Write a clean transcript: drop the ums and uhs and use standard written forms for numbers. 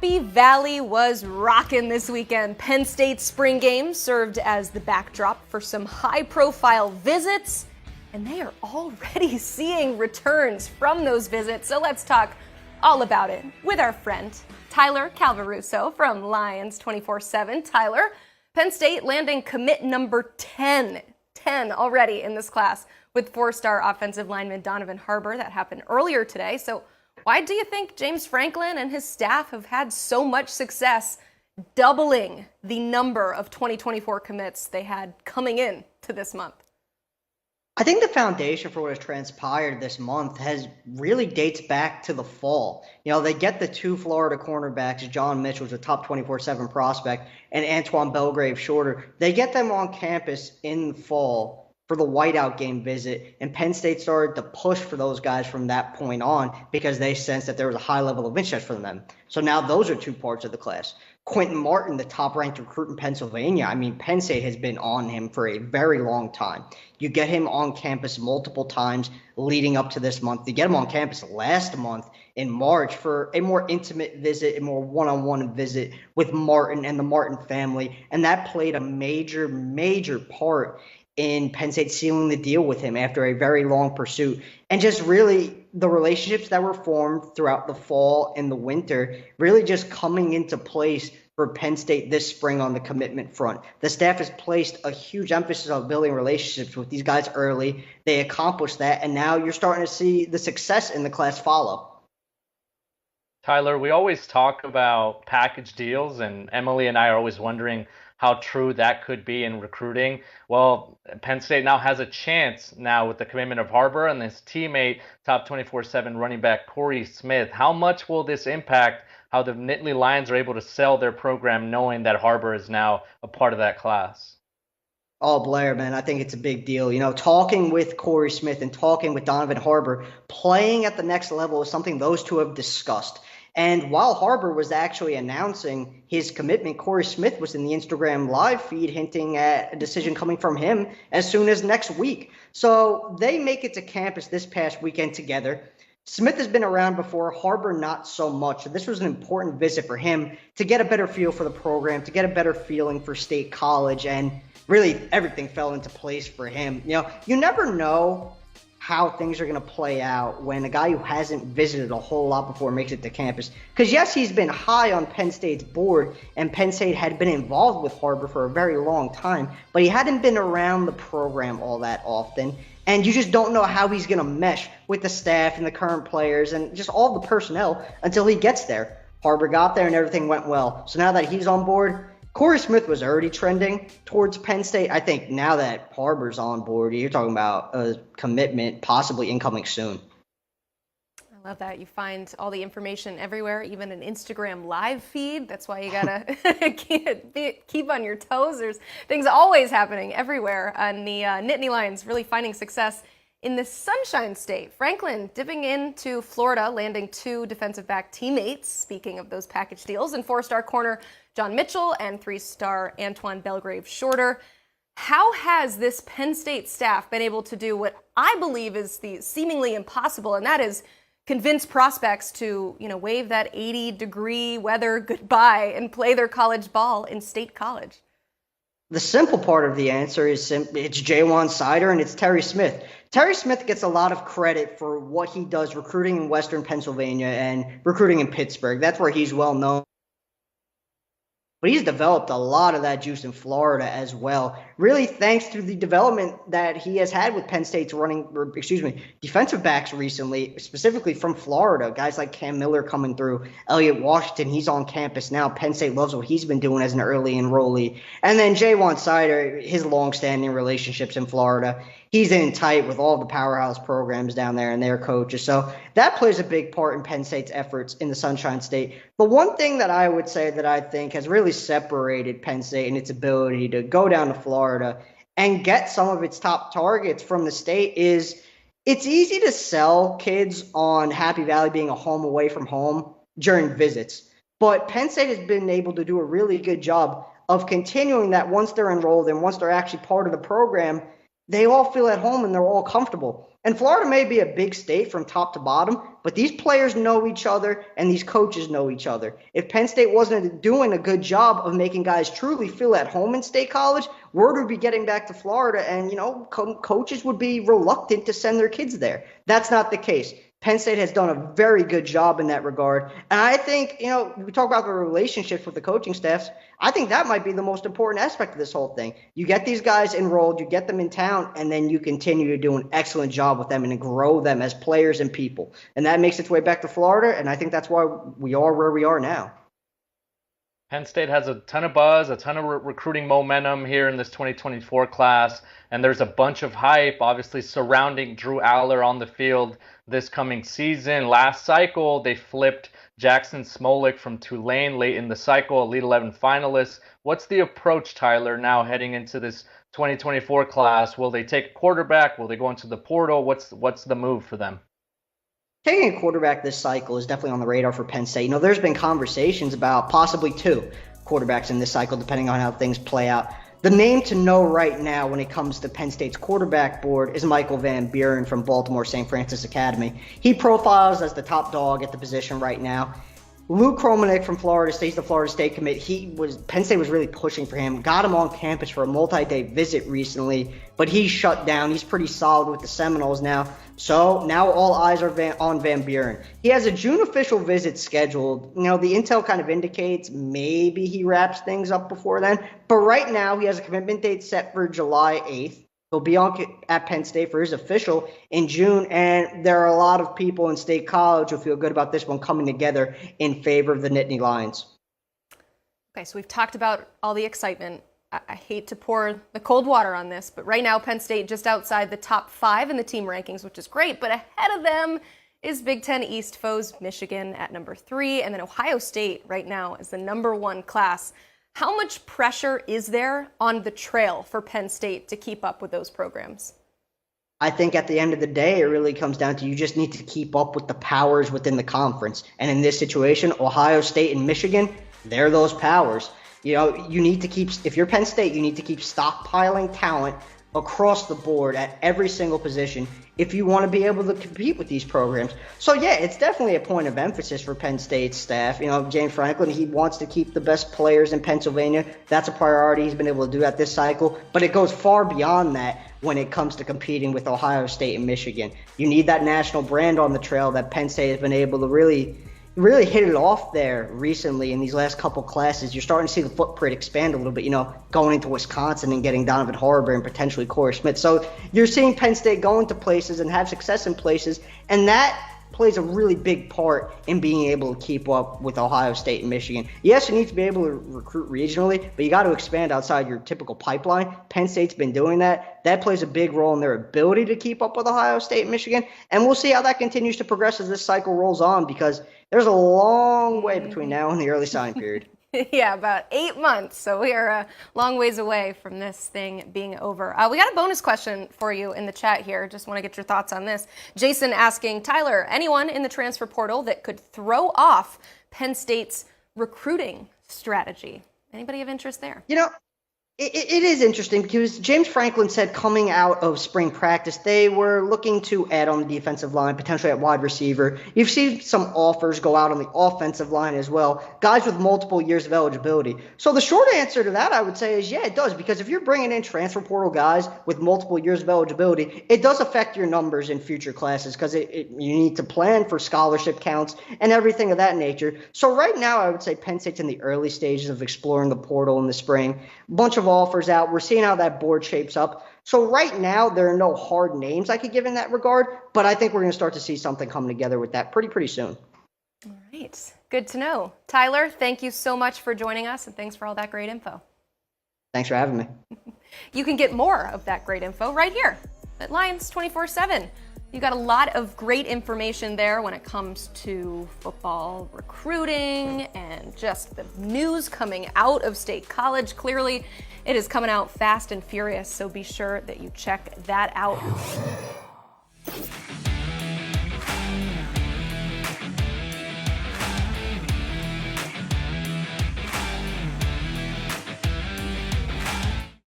Happy Valley was rocking this weekend. Penn State's spring game served as the backdrop for some high-profile visits, and they are already seeing returns from those visits. So let's talk all about it with our friend Tyler Calvarusso from Lions 24/7. Tyler, Penn State landing commit number 10 already in this class with four-star offensive lineman Donovan Harbor. That happened earlier today. So why do you think James Franklin and his staff have had so much success doubling the number of 2024 commits they had coming in to this month? I think the foundation for what has transpired this month really dates back to the fall. They get the two Florida cornerbacks, John Mitchell, who's a top 24/7 prospect, and Antoine Belgrave Shorter. They get them on campus in the fall for the whiteout game visit, and Penn State started to push for those guys from that point on because they sensed that there was a high level of interest from them. So now those are two parts of the class. Quentin Martin, the top-ranked recruit in Pennsylvania, Penn State has been on him for a very long time. You get him on campus multiple times leading up to this month. You get him on campus last month in March for a more intimate visit, a more one-on-one visit with Martin and the Martin family, and that played a major, major part in Penn State sealing the deal with him after a very long pursuit. And just really the relationships that were formed throughout the fall and the winter really just coming into place for Penn State this spring on the commitment front. The staff has placed a huge emphasis on building relationships with these guys early. They accomplished that, and now you're starting to see the success in the class follow. Tyler, we always talk about package deals, and Emily and I are always wondering how true that could be in recruiting. Well, Penn State now has a chance now with the commitment of Harbor and his teammate, top 24/7 running back Corey Smith. How much will this impact how the Nittany Lions are able to sell their program knowing that Harbor is now a part of that class? Oh, Blair, man, I think it's a big deal. Talking with Corey Smith and talking with Donovan Harbor, playing at the next level is something those two have discussed. And while Harbor was actually announcing his commitment, Corey Smith was in the Instagram live feed hinting at a decision coming from him as soon as next week. So they make it to campus this past weekend together. Smith has been around before, Harbor not so much. So this was an important visit for him to get a better feel for the program, to get a better feeling for State College, and really everything fell into place for him. You never know how things are going to play out when a guy who hasn't visited a whole lot before makes it to campus. Because yes, he's been high on Penn State's board, and Penn State had been involved with Harbor for a very long time, but he hadn't been around the program all that often. And you just don't know how he's going to mesh with the staff and the current players and just all the personnel until he gets there. Harbor got there and everything went well. So now that he's on board, Corey Smith was already trending towards Penn State. I think now that Harbor's on board, you're talking about a commitment possibly incoming soon. I love that. You find all the information everywhere, even an Instagram live feed. That's why you gotta keep on your toes. There's things always happening everywhere. And the Nittany Lions really finding success in the Sunshine State. Franklin dipping into Florida, landing two defensive back teammates, speaking of those package deals, and four-star corner John Mitchell and three-star Antoine Belgrave Shorter. How has this Penn State staff been able to do what I believe is the seemingly impossible, and that is convince prospects to, wave that 80-degree weather goodbye and play their college ball in State College? The simple part of the answer is it's Jaywan Sider and it's Terry Smith. Terry Smith gets a lot of credit for what he does recruiting in Western Pennsylvania and recruiting in Pittsburgh. That's where he's well known. But he's developed a lot of that juice in Florida as well, really thanks to the development that he has had with Penn State's defensive backs recently, specifically from Florida. Guys like Cam Miller coming through, Elliot Washington, he's on campus now. Penn State loves what he's been doing as an early enrollee. And then Jaywan Sider, his longstanding relationships in Florida. He's in tight with all the powerhouse programs down there and their coaches. So that plays a big part in Penn State's efforts in the Sunshine State. The one thing that I would say that I think has really separated Penn State and its ability to go down to Florida and get some of its top targets from the state is it's easy to sell kids on Happy Valley being a home away from home during visits. But Penn State has been able to do a really good job of continuing that once they're enrolled and once they're actually part of the program, they all feel at home and they're all comfortable. And Florida may be a big state from top to bottom, but these players know each other and these coaches know each other. If Penn State wasn't doing a good job of making guys truly feel at home in State College, word would be getting back to Florida, and coaches would be reluctant to send their kids there. That's not the case. Penn State has done a very good job in that regard. And I think, we talk about the relationships with the coaching staffs. I think that might be the most important aspect of this whole thing. You get these guys enrolled, you get them in town, and then you continue to do an excellent job with them and grow them as players and people. And that makes its way back to Florida, and I think that's why we are where we are now. Penn State has a ton of buzz, a ton of recruiting momentum here in this 2024 class, and there's a bunch of hype, obviously, surrounding Drew Aller on the field this coming season. Last cycle, they flipped Jackson Smolik from Tulane late in the cycle, Elite 11 finalist. What's the approach, Tyler, now heading into this 2024 class? Will they take a quarterback? Will they go into the portal? What's the move for them? Taking a quarterback this cycle is definitely on the radar for Penn State. There's been conversations about possibly 2 quarterbacks in this cycle, depending on how things play out. The name to know right now when it comes to Penn State's quarterback board is Michael Van Buren from Baltimore St. Francis Academy. He profiles as the top dog at the position right now. Luke Kromenik from Florida State, the Florida State commit, Penn State was really pushing for him, got him on campus for a multi-day visit recently, but he's shut down. He's pretty solid with the Seminoles now. So now all eyes are on Van Buren. He has a June official visit scheduled. The intel kind of indicates maybe he wraps things up before then. But right now he has a commitment date set for July 8th. He'll be at Penn State for his official in June, and there are a lot of people in State College who feel good about this one coming together in favor of the Nittany Lions. Okay, so we've talked about all the excitement. I hate to pour the cold water on this, but right now Penn State just outside the top 5 in the team rankings, which is great, but ahead of them is Big Ten East foes Michigan at number 3, and then Ohio State right now is the number 1 class. How much pressure is there on the trail for Penn State to keep up with those programs? I think at the end of the day, it really comes down to you just need to keep up with the powers within the conference. And in this situation, Ohio State and Michigan, they're those powers. You need to keep, if you're Penn State, you need to keep stockpiling talent across the board at every single position if you want to be able to compete with these programs. So, yeah, it's definitely a point of emphasis for Penn State's staff. James Franklin, he wants to keep the best players in Pennsylvania. That's a priority he's been able to do at this cycle. But it goes far beyond that when it comes to competing with Ohio State and Michigan. You need that national brand on the trail that Penn State has been able to really hit it off there recently in these last couple classes. You're starting to see the footprint expand a little bit, going into Wisconsin and getting Donovan Harbor and potentially Corey Smith. So you're seeing Penn State go into places and have success in places, and that plays a really big part in being able to keep up with Ohio State and Michigan. Yes, you need to be able to recruit regionally, but you got to expand outside your typical pipeline. Penn State's been doing that. That plays a big role in their ability to keep up with Ohio State and Michigan, and we'll see how that continues to progress as this cycle rolls on, because there's a long way between now and the early signing period. Yeah, about 8 months. So we are a long ways away from this thing being over. We got a bonus question for you in the chat here. Just want to get your thoughts on this. Jason asking, Tyler, anyone in the transfer portal that could throw off Penn State's recruiting strategy? Anybody of interest there? It is interesting because James Franklin said coming out of spring practice, they were looking to add on the defensive line, potentially at wide receiver. You've seen some offers go out on the offensive line as well, guys with multiple years of eligibility. So the short answer to that, I would say, is yeah, it does, because if you're bringing in transfer portal guys with multiple years of eligibility, it does affect your numbers in future classes because you need to plan for scholarship counts and everything of that nature. So right now, I would say Penn State's in the early stages of exploring the portal in the spring. Bunch of offers out. We're seeing how that board shapes up. So right now, there are no hard names I could give in that regard, but I think we're going to start to see something come together with that pretty soon. All right. Good to know. Tyler, thank you so much for joining us, and thanks for all that great info. Thanks for having me. You can get more of that great info right here at Lions 24/7. You got a lot of great information there when it comes to football recruiting and just the news coming out of State College. Clearly, it is coming out fast and furious, so be sure that you check that out.